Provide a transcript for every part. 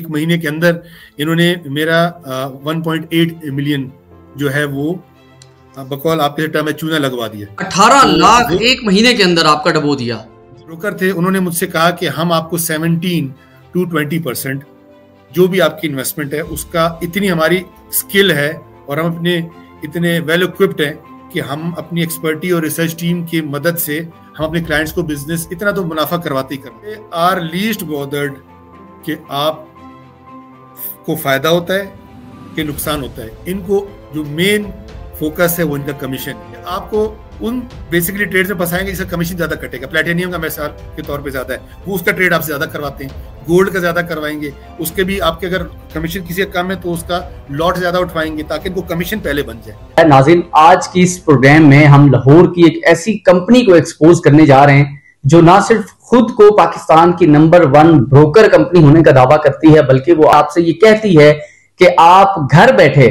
1 महीने के अंदर इन्होंने मेरा 1.8 मिलियन जो है वो बकौल आपके टर्म में चूना लगवा दिया। 18 लाख 1 महीने के अंदर आपका डबो दिया। ब्रोकर थे, उन्होंने मुझसे कहा कि हम आपको 17 to 20% जो भी आपकी इन्वेस्टमेंट है उसका, इतनी हमारी स्किल है और हम अपने इतने वेल इक्विप्ड हैं कि हम अपनी एक्सपर्टी और रिसर्च टीम की मदद से हम अपने क्लाइंट्स को बिजनेस इतना तो मुनाफा करवाते ही करते। आर लीस्ट बॉदर्ड कि आप को फायदा होता है कि नुकसान होता है। इनको जो मेन फोकस है वो इनका कमीशन है। आपको उन बेसिकली ट्रेड में फंसाएंगे जिसका कमीशन ज्यादा कटेगा। प्लेटिनियम का मिसाल के तौर पे ज्यादा है, वो उसका ट्रेड आपसे ज्यादा करवाते हैं। गोल्ड का ज्यादा करवाएंगे, उसके भी आपके अगर कमीशन किसी का कम है तो उसका लॉट ज्यादा उठवाएंगे ताकि इनको कमीशन पहले बन जाए। नाज़रीन, आज की इस प्रोग्राम में हम लाहौर की एक ऐसी कंपनी को एक्सपोज करने जा रहे हैं जो ना सिर्फ खुद को पाकिस्तान की नंबर 1 ब्रोकर कंपनी होने का दावा करती है, बल्कि वो आपसे ये कहती है कि आप घर बैठे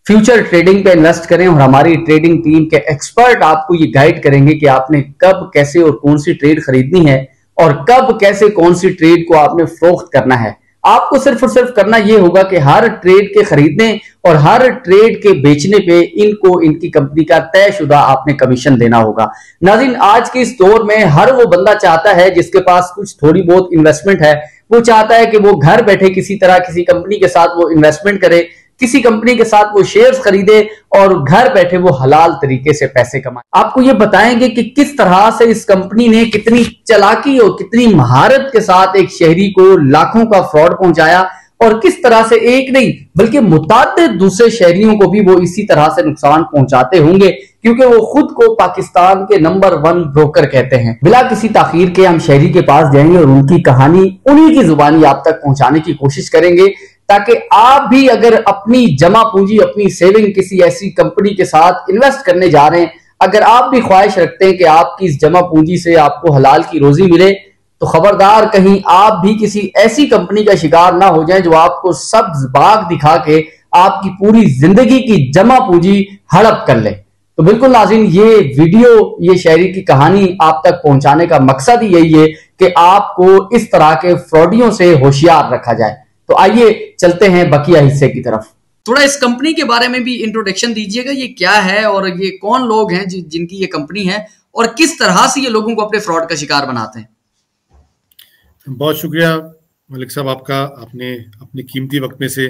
फ्यूचर ट्रेडिंग पे इन्वेस्ट करें और हमारी ट्रेडिंग टीम के एक्सपर्ट आपको ये गाइड करेंगे कि आपने कब, कैसे और कौन सी ट्रेड खरीदनी है और कब, कैसे, कौन सी ट्रेड को आपने फरोख्त करना है। आपको सिर्फ और सिर्फ करना यह होगा कि हर ट्रेड के खरीदने और हर ट्रेड के बेचने पे इनको इनकी कंपनी का तयशुदा आपने कमीशन देना होगा। नाज़रीन, आज के इस दौर में हर वो बंदा चाहता है जिसके पास कुछ थोड़ी बहुत इन्वेस्टमेंट है, वो चाहता है कि वो घर बैठे किसी तरह किसी कंपनी के साथ वो इन्वेस्टमेंट करे, किसी कंपनी के साथ वो शेयर्स खरीदे और घर बैठे वो हलाल तरीके से पैसे कमाए। आपको ये बताएंगे कि किस तरह से इस कंपनी ने कितनी चालाकी और कितनी महारत के साथ एक शहरी को लाखों का फ्रॉड पहुंचाया और किस तरह से एक नहीं बल्कि मुताद्दिद दूसरे शहरियों को भी वो इसी तरह से नुकसान पहुंचाते होंगे, क्योंकि वो खुद को पाकिस्तान के नंबर 1 ब्रोकर कहते हैं। बिला किसी ताखीर के हम शहरी के पास जाएंगे और उनकी कहानी उन्हीं की जुबानी आप तक पहुंचाने की कोशिश करेंगे, ताकि आप भी अगर अपनी जमा पूंजी, अपनी सेविंग किसी ऐसी कंपनी के साथ इन्वेस्ट करने जा रहे हैं, अगर आप भी ख्वाहिश रखते हैं कि आपकी इस जमा पूंजी से आपको हलाल की रोजी मिले, तो खबरदार कहीं आप भी किसी ऐसी कंपनी का शिकार ना हो जाएं जो आपको सब्ज बाग दिखा के आपकी पूरी जिंदगी की जमा पूंजी हड़प कर ले। तो बिल्कुल नाज़रीन, ये वीडियो, ये शहरी की कहानी आप तक पहुंचाने का मकसद ही यही है कि आपको इस तरह के फ्रॉडियों से होशियार रखा जाए। तो आइए चलते हैं बकिया हिस्से की तरफ। थोड़ा इस कंपनी के बारे में भी इंट्रोडक्शन दीजिएगा, ये क्या है और ये कौन लोग हैं जिनकी ये कंपनी है और किस तरह से ये लोगों को अपने फ्रॉड का शिकार बनाते हैं। बहुत शुक्रिया मलिक साहब आपका, आपने अपने कीमती वक्त में से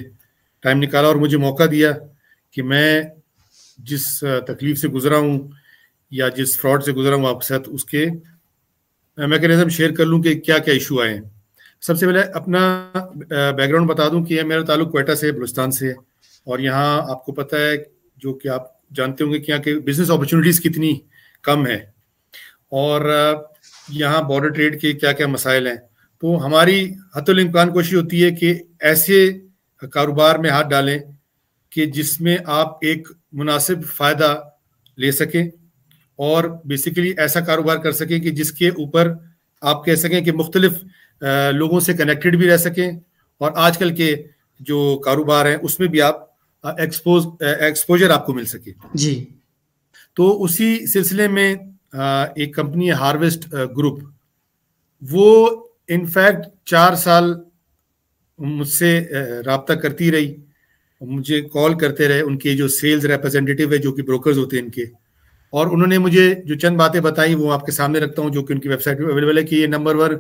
टाइम निकाला और मुझे मौका दिया कि मैं जिस तकलीफ से गुजरा हूँ या जिस फ्रॉड से गुजरा हूँ आपके साथ उसके मैकेनिज्म शेयर कर लूँ कि क्या क्या इशू आए हैं। सबसे पहले अपना बैकग्राउंड बता दूं कि मेरा ताल्लुक क्वेटा से, बलूचिस्तान से, और यहाँ आपको पता है जो कि आप जानते होंगे कि यहाँ के बिजनेस अपॉर्चुनिटीज़ कितनी कम है और यहाँ बॉर्डर ट्रेड के क्या क्या मसाइल हैं। तो हमारी हतुल इम्कान कोशिश होती है कि ऐसे कारोबार में हाथ डालें कि जिसमें आप एक मुनासिब फ़ायदा ले सकें और बेसिकली ऐसा कारोबार कर सकें कि जिसके ऊपर आप कह सकें कि मुख्तलिफ लोगों से कनेक्टेड भी रह सकें और आजकल के जो कारोबार हैं उसमें भी आप एक्सपोजर आपको मिल सके जी। तो उसी सिलसिले में एक कंपनी है हार्वेस्ट ग्रुप, वो इनफैक्ट 4 साल मुझसे राब्ता करती रही, मुझे कॉल करते रहे उनके जो सेल्स रिप्रेजेंटेटिव है जो कि ब्रोकर्स होते हैं इनके, और उन्होंने मुझे जो चंद बातें बताई वो आपके सामने रखता हूँ जो कि उनकी वेबसाइट पे अवेलेबल है कि ये नंबर 1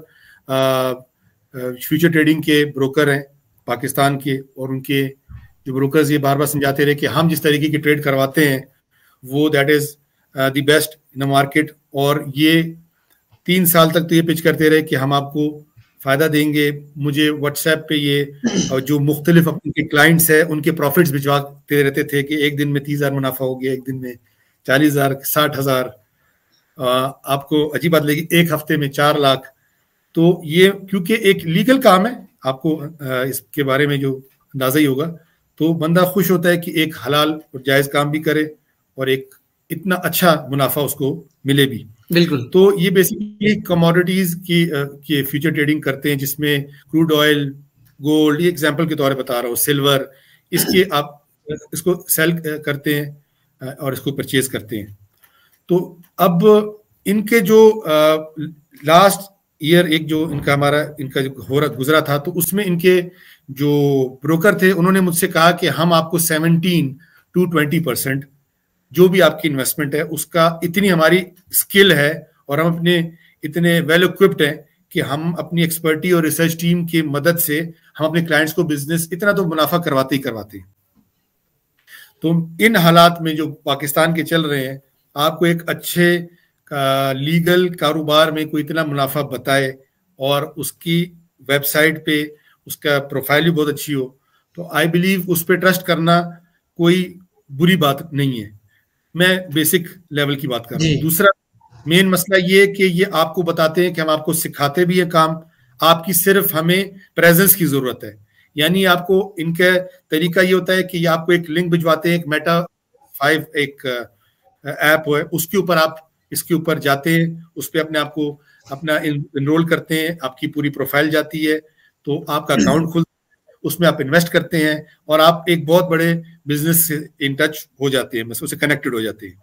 फ्यूचर ट्रेडिंग के ब्रोकर हैं पाकिस्तान के, और उनके जो ब्रोकर्स ये बार बार समझाते रहे कि हम जिस तरीके की ट्रेड करवाते हैं वो that is the best in the market, और ये 3 साल तक तो ये पिच करते रहे कि हम आपको फ़ायदा देंगे। मुझे व्हाट्सएप पे ये जो मुख्तलिफ अपने क्लाइंट्स हैं उनके प्रॉफिट्स भिजवाते रहते थे कि एक दिन में 30,000 मुनाफा हो गया, एक दिन में 40,000, 60,000, आपको अजीब बात लगी एक हफ्ते में 4 लाख। तो ये क्योंकि एक लीगल काम है, आपको इसके बारे में जो अंदाजा ही होगा, तो बंदा खुश होता है कि एक हलाल और जायज़ काम भी करे और एक इतना अच्छा मुनाफा उसको मिले भी। बिल्कुल। तो ये बेसिकली कमोडिटीज की फ्यूचर ट्रेडिंग करते हैं जिसमें क्रूड ऑयल, गोल्ड, ये एग्जांपल के तौर पे बता रहा हूँ, सिल्वर, इसके आप इसको सेल करते हैं और इसको परचेज करते हैं। तो अब इनके जो लास्ट ईयर एक जो इनका जो गुजरा था, तो उसमें इनके जो ब्रोकर थे उन्होंने मुझसे कहा कि हम आपको 17 to 20% जो भी आपकी इन्वेस्टमेंट है उसका, इतनी हमारी स्किल है और हम अपने इतने वेल इक्विप्ड हैं कि हम अपनी एक्सपर्टी और रिसर्च टीम की मदद से हम अपने क्लाइंट्स को बिजनेस इतना तो मुनाफा करवाते ही करवाते हैं। तो इन हालात में जो पाकिस्तान के चल रहे हैं, आपको एक अच्छे लीगल कारोबार में कोई इतना मुनाफा बताए और उसकी वेबसाइट पे उसका प्रोफाइल भी बहुत अच्छी हो, तो आई बिलीव उस पर ट्रस्ट करना कोई बुरी बात नहीं है। मैं बेसिक लेवल की बात कर रहा हूँ। दूसरा मेन मसला ये है कि ये आपको बताते हैं कि हम आपको सिखाते भी है काम, आपकी सिर्फ हमें प्रेजेंस की जरूरत है। यानी आपको इनका तरीका ये होता है कि ये आपको एक लिंक भिजवाते हैं, एक मेटा 5 एक ऐप है, उसके ऊपर आप इसके ऊपर जाते हैं, उस पर अपने आप को अपना इनरोल करते हैं, आपकी पूरी प्रोफाइल जाती है, तो आपका अकाउंट खुलता है, उसमें आप इन्वेस्ट करते हैं और आप एक बहुत बड़े बिजनेस से इन टच हो जाते हैं, उससे कनेक्टेड हो जाते हैं।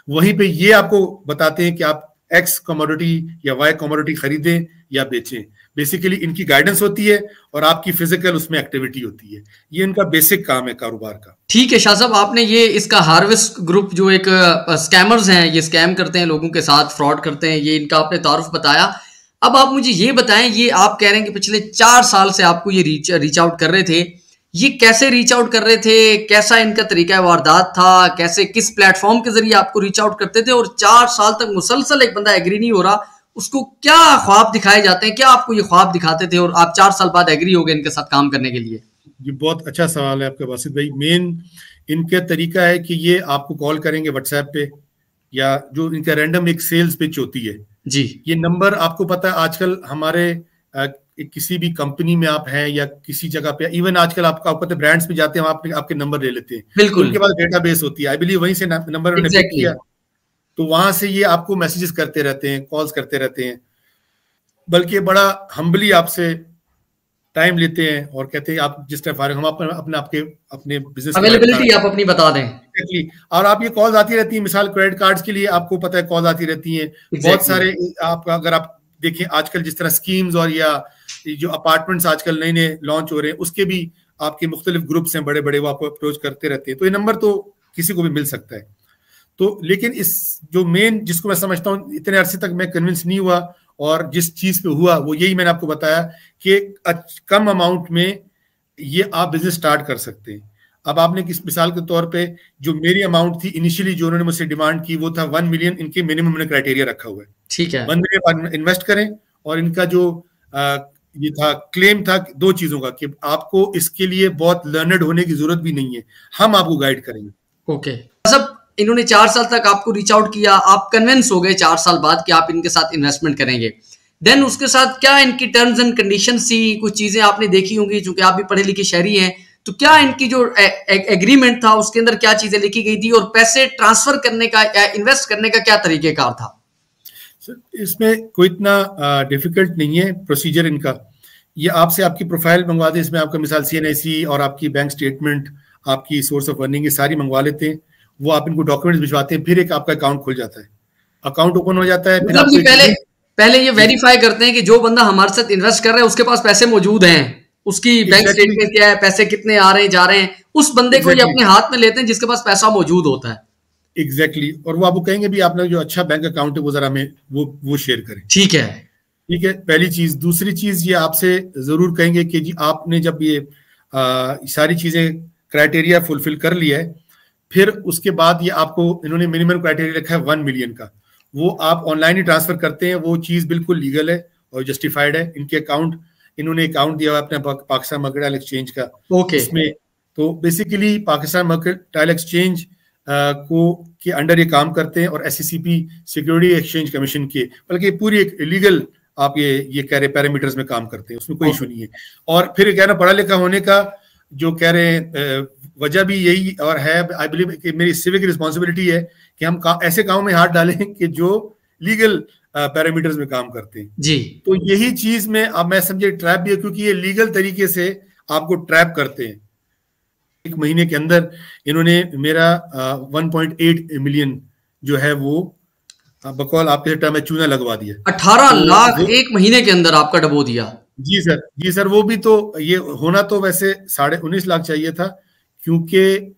वहीं पे ये आपको बताते हैं कि आप एक्स कमोडिटी या वाई कमोडिटी खरीदें या बेचें। बेसिकली इनकी गाइडेंस होती है और आपकी फिजिकल उसमें एक्टिविटी होती है। ये इनका बेसिक काम है कारोबार का। ठीक है शाह साहब, आपने ये इसका हार्वेस्ट ग्रुप जो एक स्कैमर्स हैं, ये स्कैम करते हैं लोगों के साथ, फ्रॉड करते हैं, ये इनका आपने तारुफ बताया। अब आप मुझे ये बताएं, ये आप कह रहे हैं कि पिछले 4 साल से आपको ये रीच आउट कर रहे थे, ये कैसे रीच आउट कर रहे थे, कैसा इनका तरीका वारदात था, कैसे किस प्लेटफॉर्म के जरिए आपको रीच आउट करते थे, और 4 साल तक मुसलसल एक बंदा एग्री नहीं हो रहा, उसको क्या ख्वाब दिखाए जाते हैं, क्या आपको ये ख्वाब दिखाते थे और आप 4 साल बाद एग्री हो गए इनके साथ काम करने के लिए? ये बहुत अच्छा सवाल है आपका बासित भाई। मेन इनका तरीका है कि ये आपको कॉल करेंगे व्हाट्सएप पे, या जो इनका रैंडम एक सेल्स पिच होती है जी। ये नंबर आपको पता है आजकल हमारे किसी भी कंपनी में आप हैं या किसी जगह पे, इवन आजकल आपको पता है ब्रांड्स में जाते हैं, आपके नंबर ले लेते हैं, बिल्कुल, उनके पास डेटाबेस होती है, आई बिलीव वहीं से नंबर उन्होंने पिक किया, तो वहां से ये आपको मैसेजेस करते रहते हैं, कॉल्स करते रहते हैं, बल्कि बड़ा हम्बली आपसे टाइम लेते हैं और कहते हैं आप जिस टाइम फारिग, हम अपने बिजनेस अवेलेबिलिटी आप अपनी बता दें। और आप ये कॉल्स आती रहती है, मिसाल क्रेडिट कार्ड्स के लिए आपको पता है कॉल आती रहती है, बहुत सारे आपका, अगर आप देखें आजकल जिस तरह स्कीम्स और या जो अपार्टमेंट्स आजकल नए नए लॉन्च हो रहे हैं, उसके भी आपके मुख्तलिफ ग्रुप्स हैं बड़े बड़े, वो आपको अप्रोच करते रहते हैं, तो ये नंबर तो किसी को भी मिल सकता है। तो लेकिन इस जो मेन जिसको मैं समझता हूँ इतने अरसे तक मैं कन्विंस नहीं हुआ, और जिस चीज पे हुआ वो यही मैंने आपको बताया कि कम अमाउंट में ये आप बिजनेस स्टार्ट कर सकते हैं। अब आपने किस मिसाल के तौर पे जो मेरी अमाउंट थी इनिशियली जो उन्होंने मुझसे डिमांड की वो था 1 मिलियन, इनके मिनिमम ने क्राइटेरिया रखा हुआ है, ठीक है, 1 मिलियन इन्वेस्ट करें, और इनका जो ये था क्लेम था 2 चीजों का कि आपको इसके लिए बहुत लर्नड होने की जरूरत भी नहीं है, हम आपको गाइड करेंगे। ओके, सब इन्होंने 4 साल तक आपको रीच आउट किया, आप कन्विंस हो गए 4 साल बाद कि आप इनके साथ इन्वेस्टमेंट करेंगे, देन उसके साथ क्या इनकी टर्म्स एंड कंडीशंस थी, कुछ चीजें आपने देखी होंगी चूंकि आप भी पढ़े लिखे शहरी हैं, तो क्या इनकी जो एग्रीमेंट था उसके अंदर क्या चीजें लिखी गई थी, और पैसे ट्रांसफर करने का या इन्वेस्ट करने का क्या तरीकेकार था? इसमें कोई इतना डिफिकल्ट नहीं है प्रोसीजर इनका। ये आपसे आपकी प्रोफाइल मंगवाते हैं, इसमें आपका मिसाल CNIC और आपकी बैंक स्टेटमेंट, आपकी सोर्स ऑफ अर्निंग, ये सारी मंगवा लेते हैं, वो आप इनको डॉक्यूमेंट्स भिजवाते हैं, फिर एक आपका अकाउंट खुल जाता है, अकाउंट ओपन हो जाता है। मतलब पहले ये वेरीफाई करते हैं कि जो बंदा हमारे साथ इन्वेस्ट कर रहा है उसके पास पैसे मौजूद हैं, उसकी बैंक स्टेटमेंट क्या है, पैसे कितने आ रहे हैं जा रहे हैं, उस बंदे को ये अपने हाथ में लेते हैं जिसके पास पैसा मौजूद होता है। एग्जैक्टली, और वो आपको कहेंगे भी आपने जो अच्छा बैंक अकाउंट है वो जरा हमें वो शेयर करें। ठीक है, ठीक है, पहली चीज। दूसरी चीज ये आपसे जरूर कहेंगे कि जी आपने जब ये सारी चीजें क्राइटेरिया फुलफिल कर लिया है, फिर उसके बाद ये आपको इन्होंने मिनिमम क्राइटेरिया रखा है 1 मिलियन का, वो आप ऑनलाइन ही ट्रांसफर करते हैं, वो चीज बिल्कुल लीगल है और जस्टिफाइड है। इनके अकाउंट, इन्होंने अकाउंट दिया हुआ अपने पाकिस्तान मर्केंटाइल एक्सचेंज का, ओके, इसमें तो बेसिकली पाकिस्तान मर्केंटाइल एक्सचेंज को के अंडर ये काम करते हैं, और SCCP सिक्योरिटी एक्सचेंज कमीशन के, बल्कि पूरी एक लीगल आप ये कह रहे पैरामीटर्स में काम करते हैं, उसमें कोई इशू नहीं है। और फिर कह रहा पढ़ा लिखा होने का जो कह रहे हैं वजह भी यही और है, आई बिलीव कि मेरी सिविक रिस्पॉन्सिबिलिटी है कि हम ऐसे कामों में हाथ डालें कि जो लीगल पैरामीटर्स में काम करते हैं जी। तो यही चीज में अब मैं समझे ट्रैप भी है, क्योंकि ये लीगल तरीके से आपको ट्रैप करते हैं। 1 महीने के अंदर इन्होंने मेरा 1.8 मिलियन जो है वो बकौल आपके टर्म में चूना लगवा दिया। 18 लाख 1 महीने के अंदर आपका डबो दिया। जी सर, जी सर, वो भी तो ये होना तो वैसे 19.5 लाख चाहिए था, क्योंकि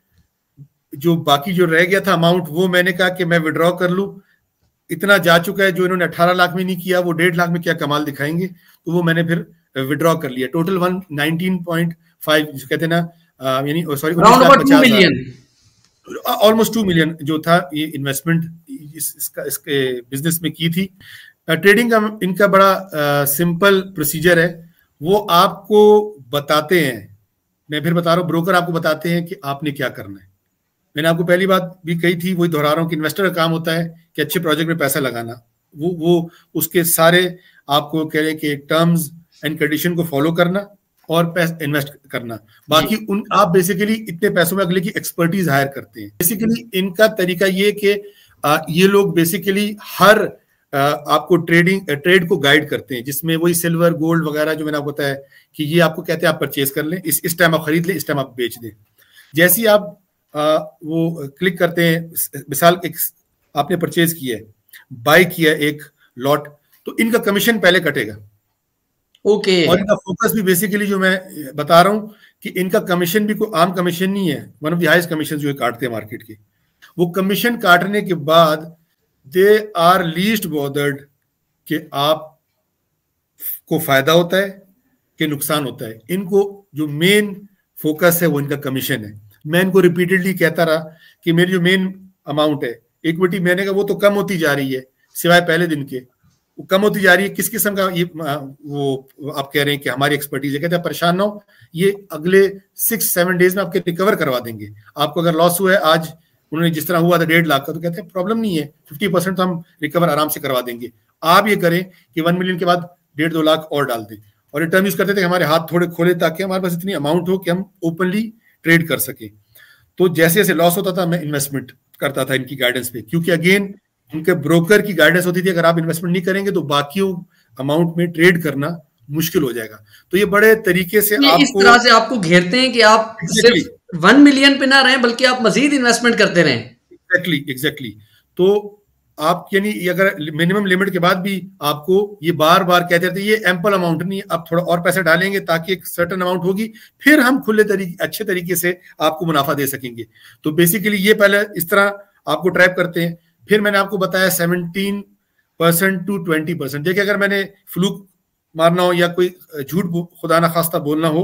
जो बाकी जो रह गया था अमाउंट वो मैंने कहा कि मैं विड्रॉ कर लूं, इतना जा चुका है। जो इन्होंने 18 लाख में नहीं किया वो 1.5 लाख में क्या कमाल दिखाएंगे, तो वो मैंने फिर विड्रॉ कर लिया। टोटल 119.5 जो कहते हैं ना, यानी सॉरी 19,50,000, ऑलमोस्ट 2 मिलियन जो था ये इन्वेस्टमेंट इसके बिजनेस में की थी। ट्रेडिंग का इनका बड़ा सिंपल प्रोसीजर है, वो आपको बताते हैं, मैं फिर बता रहा हूँ, ब्रोकर आपको बताते हैं कि आपने क्या करना है। मैंने आपको पहली बात भी कही थी, वही दोहरा रहा हूँ कि इन्वेस्टर का काम होता है कि अच्छे प्रोजेक्ट में पैसा लगाना, वो उसके सारे आपको कह रहे हैं कि टर्म्स एंड कंडीशन को फॉलो करना और पैसा इन्वेस्ट करना। बाकी उन आप बेसिकली इतने पैसों में अगले की एक्सपर्टीज हायर करते हैं। बेसिकली इनका तरीका ये कि ये लोग बेसिकली हर आपको ट्रेड को गाइड करते हैं, जिसमें वही सिल्वर गोल्ड वगैरह जो मैंने आपको बताया कि ये आपको कहते हैं आप परचेज कर लें, इस टाइम आप खरीद लें, इस टाइम आप बेच दें। जैसे ही आप वो क्लिक करते हैं, मिसाल एक आपने परचेज किया है, बाय किया एक लॉट, तो इनका कमीशन पहले कटेगा। ओके। और इनका फोकस भी बेसिकली जो मैं बता रहा हूं कि इनका कमीशन भी कोई आम कमीशन नहीं है, one of the highest commission जो काटते हैं मार्केट के। वो कमीशन काटने के बाद दे आर लीस्ट बॉदर्ड कि आप को फायदा होता है कि नुकसान होता है। इनको जो मेन फोकस है वो इनका कमीशन है। मैं इनको रिपीटेडली कहता रहा कि मेरी जो मेन अमाउंट है इक्विटी, मैंने कहा वो तो कम होती जा रही है, सिवाय पहले दिन के वो कम होती जा रही है। किस किस्म का ये वो आप कह रहे हैं कि हमारी एक्सपर्टीज है, कहते हैं परेशान ना हो, ये अगले 6-7 डेज में आपके रिकवर करवा देंगे। आपको अगर लॉस हुआ है आज, उन्होंने जिस तरह हुआ था 1.5 लाख का, तो कहते हैं प्रॉब्लम नहीं है, 50% तो हम रिकवर आराम से करवा देंगे। आप ये करें कि 1 मिलियन के बाद 1.5-2 लाख और डाल दें। और ये टर्म यूज करते थे हमारे हाथ थोड़े खोले ताकि हमारे पास इतनी अमाउंट हो कि हम ओपनली ट्रेड कर सके। तो जैसे जैसे लॉस होता था मैं इन्वेस्टमेंट करता था इनकी गाइडेंस पे, क्योंकि अगेन उनके ब्रोकर की गाइडेंस होती थी अगर आप इन्वेस्टमेंट नहीं करेंगे तो बाकी अमाउंट में ट्रेड करना मुश्किल हो जाएगा। तो ये बड़े तरीके से आपको इस तरह से आपको घेरते हैं कि आप सिर्फ 1 मिलियन पे ना रहें बल्कि आप मजीद इन्वेस्टमेंट करते रहें। एग्जैक्टली। तो आप यानी अगर मिनिमम लिमिट के बाद भी आपको ये बार बार कहते रहते ये एम्पल अमाउंट नहीं, आप थोड़ा और पैसा डालेंगे ताकि एक सर्टेन अमाउंट होगी, फिर हम खुले तरीके अच्छे तरीके से आपको मुनाफा दे सकेंगे। तो बेसिकली ये पहले इस तरह आपको ट्रैप करते हैं। फिर मैंने आपको बताया 17% to 20%। देखिए अगर मैंने फ्लूक मारना हो या कोई झूठ खुदा ना खास्ता बोलना हो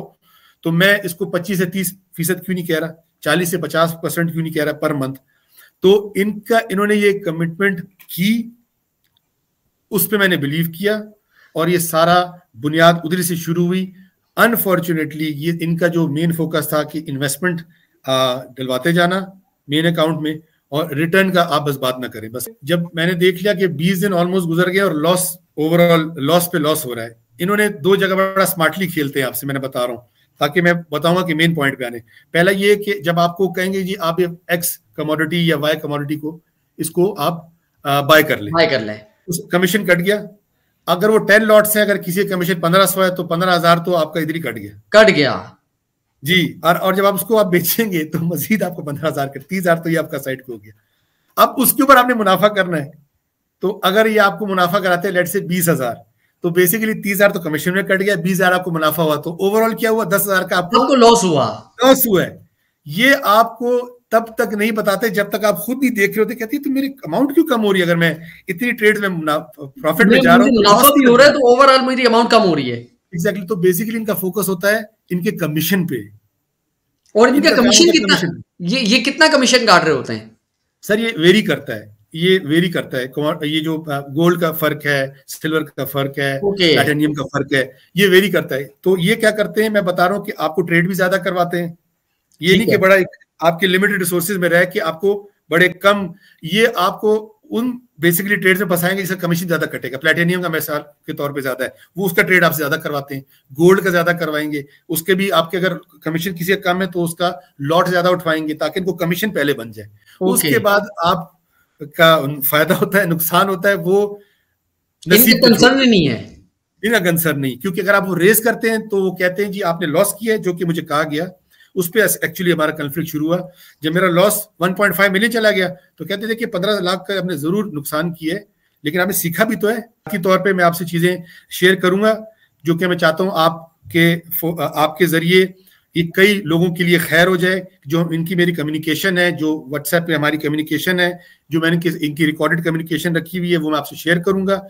तो मैं इसको 25 से 30% क्यों नहीं कह रहा, 40 से 50% क्यों नहीं कह रहा पर मंथ। तो इन्होंने ये कमिटमेंट की, उस पर मैंने बिलीव किया और ये सारा बुनियाद उधर से शुरू हुई। अनफॉर्चुनेटली ये इनका जो मेन फोकस था कि इन्वेस्टमेंट डलवाते जाना मेन अकाउंट में और रिटर्न का आप बस बात ना करें। बस जब मैंने देख लिया कि 20 दिन ऑलमोस्ट गुजर गए और लॉस, ओवरऑल लॉस पे लॉस हो रहा है, इन्होंने 2 जगह बड़ा स्मार्टली खेलते हैं आपसे, मैंने बता रहा हूँ ताकि मैं बताऊंगा कि मेन पॉइंट पे आने। पहला ये कि जब आपको कहेंगे जी आप एक्स कमोडिटी या वाई कमोडिटी को इसको आप बाय कर लें, उस कमीशन कट गया। अगर वो 10 लॉट्स हैं, अगर किसी कमीशन 1500 है तो 15,000 तो आपका इधर ही कट गया जी। और जब आप उसको आप बेचेंगे तो मजीद आपको 15,000 का 30,000 तो ये आपका साइड को हो गया। अब उसके ऊपर आपने मुनाफा करना है, तो अगर ये आपको मुनाफा कराते हैं लेट से 20,000, तो बेसिकली 30,000 तो कमीशन में कट गया, 20,000 आपको मुनाफा हुआ, तो ओवरऑल क्या हुआ, 10,000 का आपको लॉस हुआ है। ये आपको तब तक नहीं बताते जब तक आप खुद नहीं देख रहे होते, कहती है तो मेरी अमाउंट क्यों कम हो रही है, अगर मैं इतनी ट्रेड में प्रॉफिट में जा रहा हूँ मुनाफा भी हो रहा है तो ओवरऑल मेरी अमाउंट कम हो रही है। एग्जैक्टली। तो बेसिकली इनका फोकस होता है इनके कमीशन पे। और इनका कमीशन कितना, ये कितना कमीशन काट रहे होते हैं सर? ये वेरी करता है, ये वेरी करता है। ये जो गोल्ड का फर्क है, सिल्वर का फर्क है, टाइटेनियम का फर्क है, ये वेरी करता है। तो ये क्या करते हैं, मैं बता रहा हूँ कि आपको ट्रेड भी ज्यादा करवाते हैं। ये नहीं कि बड़ा आपके लिमिटेड रिसोर्सेज में रह के आपको बड़े कम, ये आपको उन बेसिकली ट्रेड में फंसाएंगे जिसका कमीशन ज्यादा कटेगा। प्लेटिनियम का मिसाल के तौर पे ज्यादा है, वो उसका ट्रेड आपसे ज्यादा करवाते हैं। गोल्ड का ज्यादा करवाएंगे, उसके भी आपके अगर कमीशन किसी का कम है तो उसका लॉट ज्यादा उठवाएंगे ताकि इनको कमीशन पहले बन जाए। उसके बाद आप का फायदा होता है, नुकसान होता है, वो नसीब कंसर्न नहीं है, इनका कंसर्न नहीं। क्योंकि अगर आप वो रेस करते हैं तो वो कहते हैं जी आपने लॉस किया है, जो कि मुझे कहा गया, उस पर एक्चुअली हमारा कन्फ्लिक्ट शुरू हुआ। जब मेरा लॉस 1.5 मिलियन चला गया तो कहते थे कि 15 लाख का हमने जरूर नुकसान किया है, लेकिन आपने सीखा भी तो है। बाकी तौर पे मैं आपसे चीजें शेयर करूंगा जो कि मैं चाहता हूं आपके जरिए ये कई लोगों के लिए खैर हो जाए। जो इनकी मेरी कम्युनिकेशन है, जो व्हाट्सएप पे हमारी कम्युनिकेशन है, जो मैंने इनकी रिकॉर्डेड कम्युनिकेशन रखी हुई है, वो मैं आपसे शेयर करूंगा,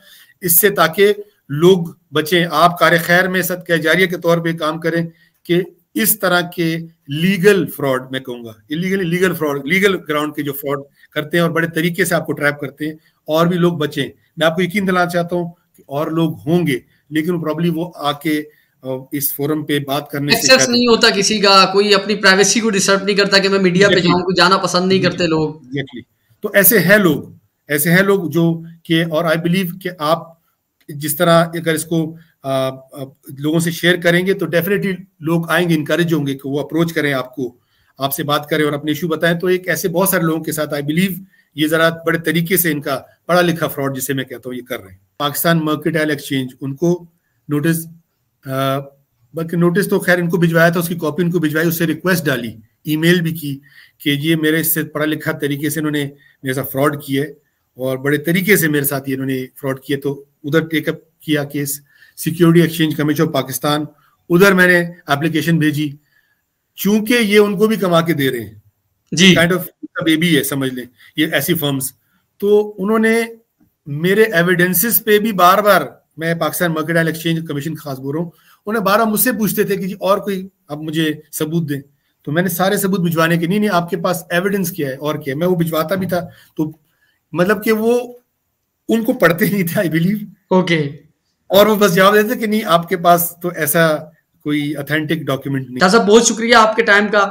इससे ताकि लोग बचें। आप कार्य खैर में सदका जारिया के तौर पे काम करें कि इस तरह के लीगल फ्रॉड, मैं कहूंगा लीगल फ्रॉड, लीगल ग्राउंड के जो फ्रॉड करते हैं और बड़े तरीके से आपको ट्रैप करते हैं, और भी लोग बचें। मैं आपको यकीन दिलाना चाहता हूं कि और लोग होंगे, लेकिन प्रॉब्ली वो आके इस फोरम पे बात करने से एक्सेस नहीं होता किसी का, कोई अपनी प्राइवेसी को डिस्टर्ब नहीं करता कि मैं मीडिया पे जाऊं, जाना पसंद नहीं करते लोग। एग्जैक्टली। तो ऐसे हैं लोग जो कि, और आई बिलीव कि आप जिस तरह अगर इसको लोगों से शेयर करेंगे तो डेफिनेटली लोग आएंगे, इनकरेज होंगे कि वो अप्रोच करें आपको, आपसे बात करें और अपने इशू बताएं। तो एक ऐसे बहुत सारे लोगों के साथ आई बिलीव ये जरा बड़े तरीके से इनका पढ़ा लिखा फ्रॉड जिसे मैं कहता हूँ ये कर रहे हैं। पाकिस्तान मर्केंटाइल एक्सचेंज, उनको नोटिस, बल्कि नोटिस तो खैर इनको भिजवाया था, उसकी कॉपी इनको भिजवाई, उससे रिक्वेस्ट डाली, ईमेल भी की कि ये मेरे इससे पढ़ा लिखा तरीके से इन्होंने मेरे साथ फ्रॉड किया है और बड़े तरीके से मेरे साथ ये इन्होंने फ्रॉड किया। तो उधर टेकअप किया case, security exchange commission of Pakistan, उधर मैंने एप्लीकेशन भेजी। चूंकि ये उनको भी कमा के दे रहे हैं जी, काइंड ऑफ बेबी है समझ लें ये ऐसी फर्म्स, तो उन्होंने मेरे एविडेंसेस पे भी बार बार, मैं पाकिस्तान मर्केंटाइल एक्सचेंज कमीशन खास बोल रहा हूँ, उन्हें बार बार मुझसे पूछते थे कि जी और कोई अब मुझे सबूत दें। तो मैंने सारे सबूत भिजवाने के, नहीं आपके पास एविडेंस क्या है और क्या है, मैं वो भिजवाता भी था। तो मतलब कि वो उनको पढ़ते नहीं थे आई बिलीव, ओके, और वो बस जवाब देते कि नहीं आपके पास तो ऐसा कोई ऑथेंटिक डॉक्यूमेंट नहीं। साहब बहुत शुक्रिया आपके टाइम का,